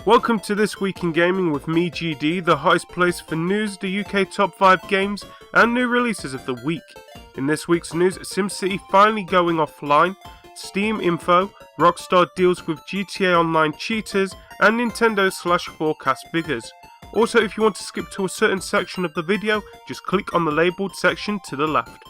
Welcome to This Week in Gaming with me, GD, the hottest place for news, the UK top 5 games, and new releases of the week. In this week's news, SimCity finally going offline, Steam info, Rockstar deals with GTA Online cheaters, and Nintendo/forecast figures. Also, if you want to skip to a certain section of the video, just click on the labelled section to the left.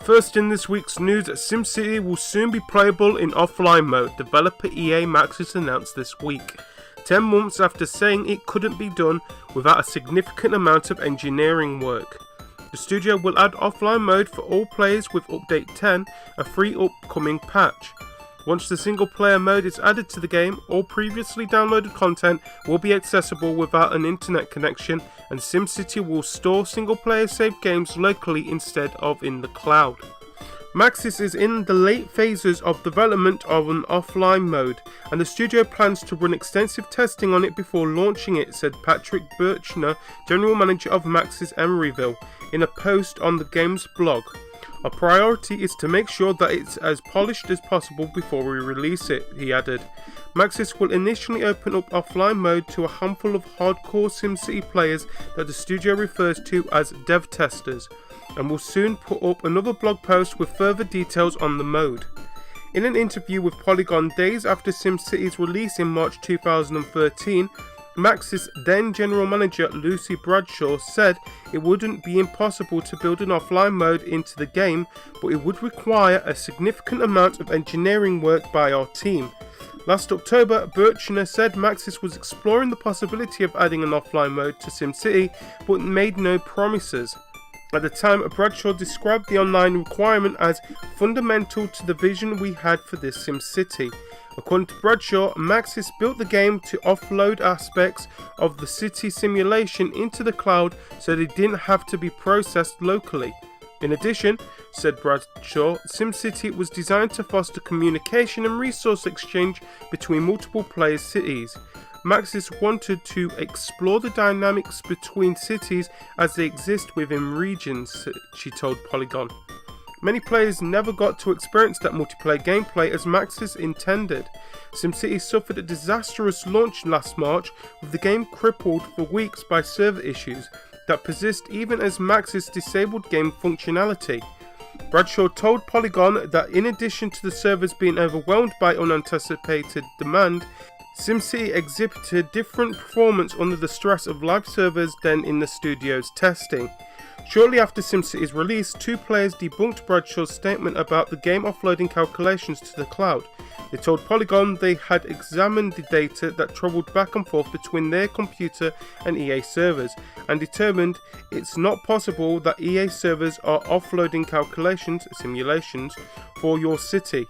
First in this week's news, SimCity will soon be playable in offline mode, developer EA Maxis announced this week, 10 months after saying it couldn't be done without a significant amount of engineering work. The studio will add offline mode for all players with Update 10, a free upcoming patch. Once the single player mode is added to the game, all previously downloaded content will be accessible without an internet connection, and SimCity will store single player save games locally instead of in the cloud. Maxis is in the late phases of development of an offline mode, and the studio plans to run extensive testing on it before launching it, said Patrick Birchner, general manager of Maxis Emeryville, in a post on the game's blog. Our priority is to make sure that it's as polished as possible before we release it, he added. Maxis will initially open up offline mode to a handful of hardcore SimCity players that the studio refers to as dev testers, and will soon put up another blog post with further details on the mode. In an interview with Polygon days after SimCity's release in March 2013, Maxis then general manager Lucy Bradshaw said it wouldn't be impossible to build an offline mode into the game, but it would require a significant amount of engineering work by our team. Last October, Birchner said Maxis was exploring the possibility of adding an offline mode to SimCity, but made no promises. At the time, Bradshaw described the online requirement as fundamental to the vision we had for this SimCity. According to Bradshaw, Maxis built the game to offload aspects of the city simulation into the cloud so they didn't have to be processed locally. In addition, said Bradshaw, SimCity was designed to foster communication and resource exchange between multiple players' cities. Maxis wanted to explore the dynamics between cities as they exist within regions, she told Polygon. Many players never got to experience that multiplayer gameplay as Maxis intended. SimCity suffered a disastrous launch last March, with the game crippled for weeks by server issues that persist even as Maxis disabled game functionality. Bradshaw told Polygon that in addition to the servers being overwhelmed by unanticipated demand, SimCity exhibited different performance under the stress of live servers than in the studio's testing. Shortly after SimCity's release, two players debunked Bradshaw's statement about the game offloading calculations to the cloud. They told Polygon they had examined the data that travelled back and forth between their computer and EA servers, and determined it's not possible that EA servers are offloading simulations, for your city.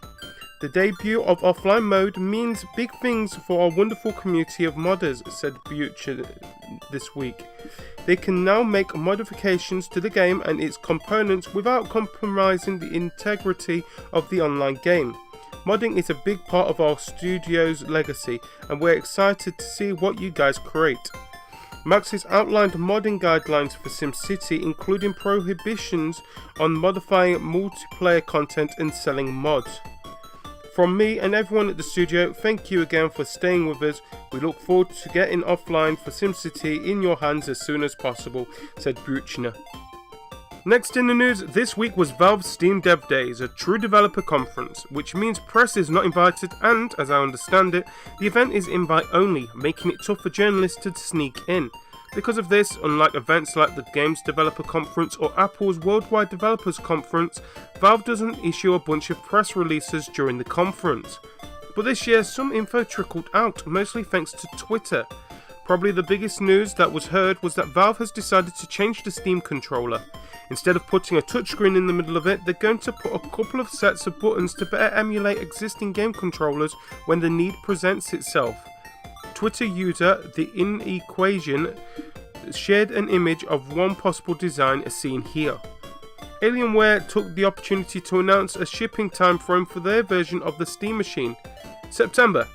The debut of offline mode means big things for our wonderful community of modders, said Butcher this week. They can now make modifications to the game and its components without compromising the integrity of the online game. Modding is a big part of our studio's legacy, and we're excited to see what you guys create. Maxis outlined modding guidelines for SimCity, including prohibitions on modifying multiplayer content and selling mods. From me and everyone at the studio, thank you again for staying with us. We look forward to getting offline for SimCity in your hands as soon as possible, said Bruchner. Next in the news, this week was Valve's Steam Dev Days, a true developer conference, which means press is not invited and, as I understand it, the event is invite only, making it tough for journalists to sneak in. Because of this, unlike events like the Games Developer Conference or Apple's Worldwide Developers Conference, Valve doesn't issue a bunch of press releases during the conference. But this year, some info trickled out, mostly thanks to Twitter. Probably the biggest news that was heard was that Valve has decided to change the Steam controller. Instead of putting a touchscreen in the middle of it, they're going to put a couple of sets of buttons to better emulate existing game controllers when the need presents itself. Twitter user The In Equation shared an image of one possible design seen here. Alienware took the opportunity to announce a shipping time frame for their version of the Steam Machine. September.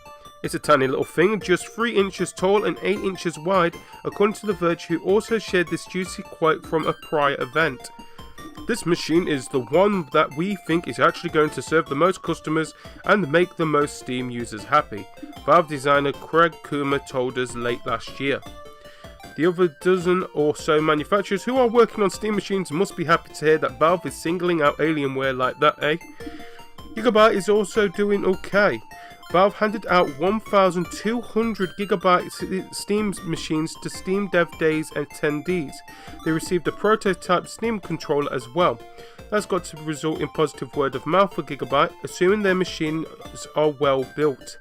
It's a tiny little thing, just 3 inches tall and 8 inches wide, according to The Verge, who also shared this juicy quote from a prior event. This machine is the one that we think is actually going to serve the most customers and make the most Steam users happy, Valve designer Craig Kuma told us late last year. The other dozen or so manufacturers who are working on Steam machines must be happy to hear that Valve is singling out Alienware like that, eh? Gigabyte is also doing okay. Valve handed out 1,200 Gigabyte Steam machines to Steam Dev Days attendees. They received a prototype Steam controller as well. That's got to result in positive word of mouth for Gigabyte, assuming their machines are well built.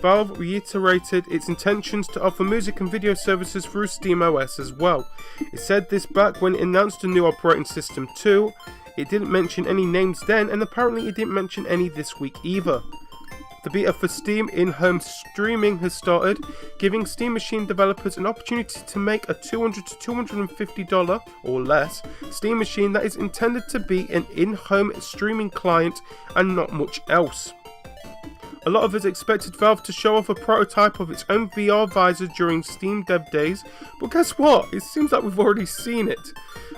Valve reiterated its intentions to offer music and video services through SteamOS as well. It said this back when it announced a new operating system too. It didn't mention any names then, and apparently it didn't mention any this week either. The beta for Steam in-home streaming has started, giving Steam machine developers an opportunity to make a $200 to $250 or less Steam machine that is intended to be an in-home streaming client and not much else. A lot of us expected Valve to show off a prototype of its own VR visor during Steam Dev Days, but guess what? It seems like we've already seen it.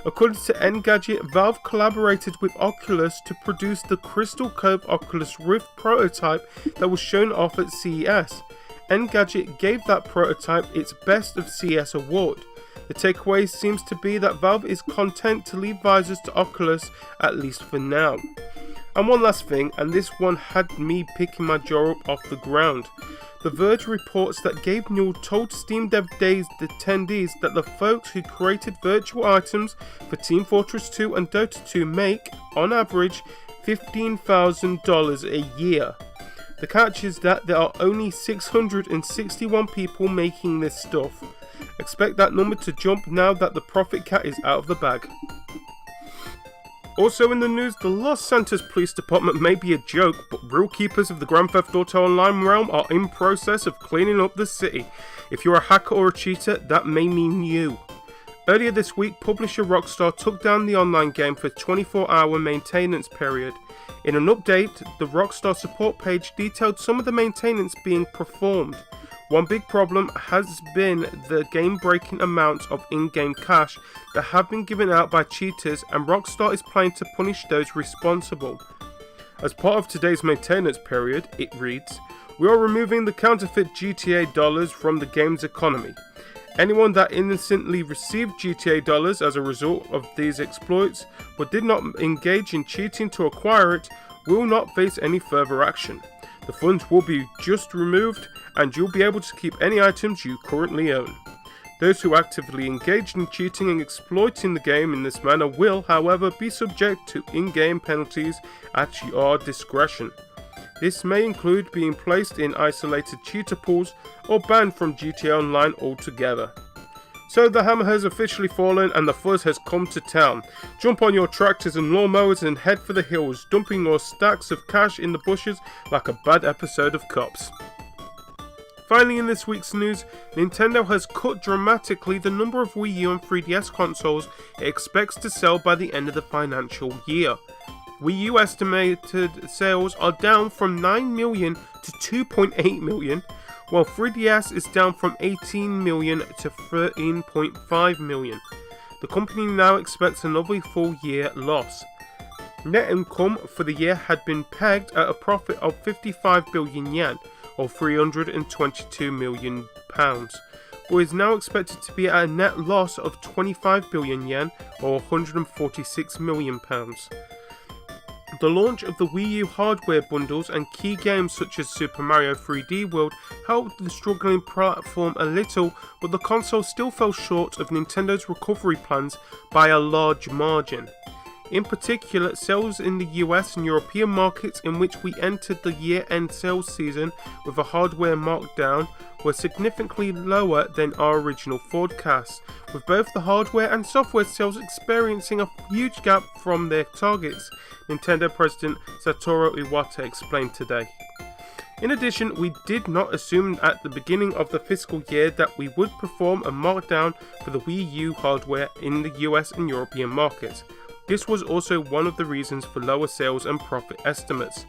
According to Engadget, Valve collaborated with Oculus to produce the Crystal Cove Oculus Rift prototype that was shown off at CES. Engadget gave that prototype its Best of CES award. The takeaway seems to be that Valve is content to leave visors to Oculus, at least for now. And one last thing, and this one had me picking my jaw up off the ground. The Verge reports that Gabe Newell told Steam Dev Days attendees that the folks who created virtual items for Team Fortress 2 and Dota 2 make, on average, $15,000 a year. The catch is that there are only 661 people making this stuff. Expect that number to jump now that the profit cat is out of the bag. Also in the news, the Los Santos Police Department may be a joke, but real keepers of the Grand Theft Auto Online realm are in process of cleaning up the city. If you're a hacker or a cheater, that may mean you. Earlier this week, publisher Rockstar took down the online game for a 24-hour maintenance period. In an update, the Rockstar support page detailed some of the maintenance being performed. One big problem has been the game-breaking amounts of in-game cash that have been given out by cheaters, and Rockstar is planning to punish those responsible. As part of today's maintenance period, it reads, "We are removing the counterfeit GTA dollars from the game's economy. Anyone that innocently received GTA dollars as a result of these exploits, but did not engage in cheating to acquire it, will not face any further action. The funds will be just removed, and you'll be able to keep any items you currently own. Those who actively engaged in cheating and exploiting the game in this manner will, however, be subject to in-game penalties at your discretion. This may include being placed in isolated cheater pools or banned from GTA Online altogether." So the hammer has officially fallen and the fuzz has come to town. Jump on your tractors and lawnmowers and head for the hills, dumping your stacks of cash in the bushes like a bad episode of Cops. Finally, in this week's news, Nintendo has cut dramatically the number of Wii U and 3DS consoles it expects to sell by the end of the financial year. Wii U estimated sales are down from 9 million to 2.8 million, while 3DS is down from 18 million to 13.5 million. The company now expects another full year loss. Net income for the year had been pegged at a profit of 55 billion yen, or £322 million, but is now expected to be at a net loss of 25 billion yen, or £146 million. The launch of the Wii U hardware bundles and key games such as Super Mario 3D World helped the struggling platform a little, but the console still fell short of Nintendo's recovery plans by a large margin. In particular, sales in the US and European markets in which we entered the year-end sales season with a hardware markdown were significantly lower than our original forecasts, with both the hardware and software sales experiencing a huge gap from their targets, Nintendo President Satoru Iwata explained today. In addition, we did not assume at the beginning of the fiscal year that we would perform a markdown for the Wii U hardware in the US and European markets. This was also one of the reasons for lower sales and profit estimates.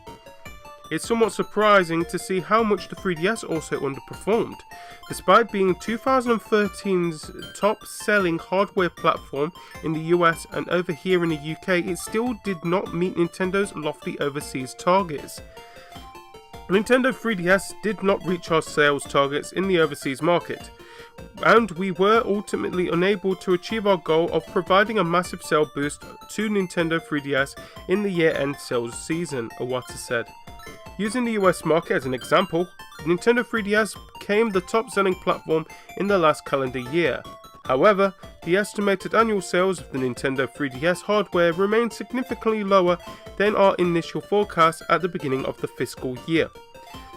It's somewhat surprising to see how much the 3DS also underperformed. Despite being 2013's top-selling hardware platform in the US and over here in the UK, it still did not meet Nintendo's lofty overseas targets. Nintendo 3DS did not reach our sales targets in the overseas market, and we were ultimately unable to achieve our goal of providing a massive sale boost to Nintendo 3DS in the year-end sales season, Iwata said. Using the US market as an example, Nintendo 3DS became the top-selling platform in the last calendar year. However, the estimated annual sales of the Nintendo 3DS hardware remained significantly lower than our initial forecast at the beginning of the fiscal year.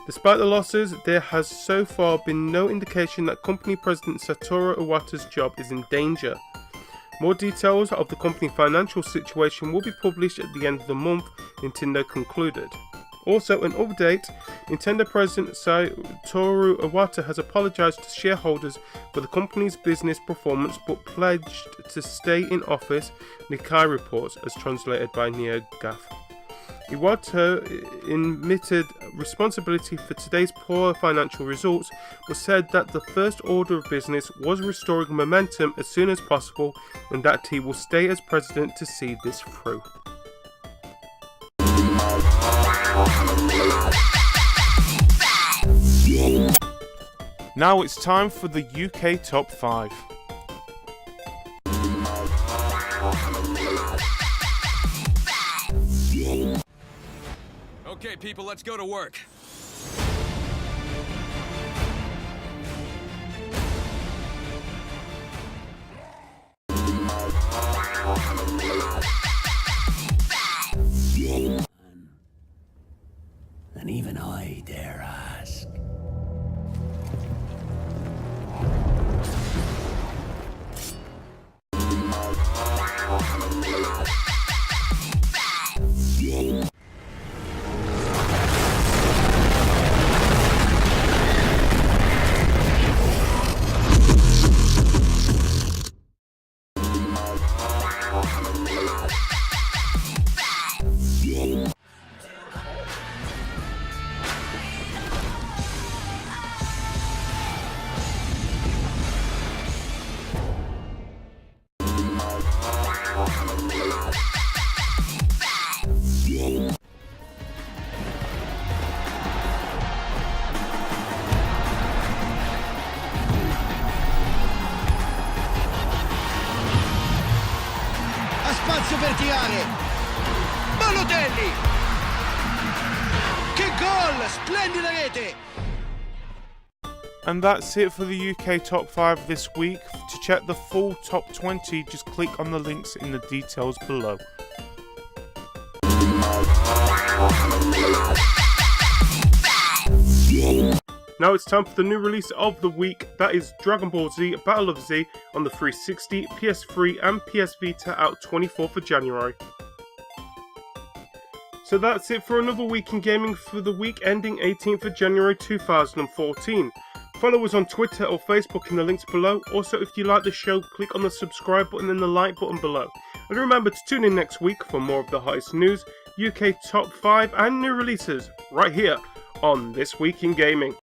Despite the losses, there has so far been no indication that company president Satoru Iwata's job is in danger. More details of the company financial situation will be published at the end of the month, Nintendo concluded. Also, an update, Nintendo President Satoru Iwata has apologized to shareholders for the company's business performance but pledged to stay in office, Nikkei reports, as translated by NeoGAF. Iwata admitted responsibility for today's poor financial results, but said that the first order of business was restoring momentum as soon as possible and that he will stay as president to see this through. Now it's time for the UK Top 5. Okay, people, let's go to work. And even I dare ask. Spazio verticale, Balotelli, che gol, splendida rete. And that's it for the UK Top 5 this week. To check the full Top 20, just click on the links in the details below. Now it's time for the new release of the week, that is Dragon Ball Z Battle of Z on the 360, PS3 and PS Vita out 24th of January. So that's it for another week in gaming for the week ending 18th of January 2014. Follow us on Twitter or Facebook in the links below. Also, if you like the show, click on the subscribe button and the like button below. And remember to tune in next week for more of the hottest news, UK Top 5 and new releases right here on This Week in Gaming.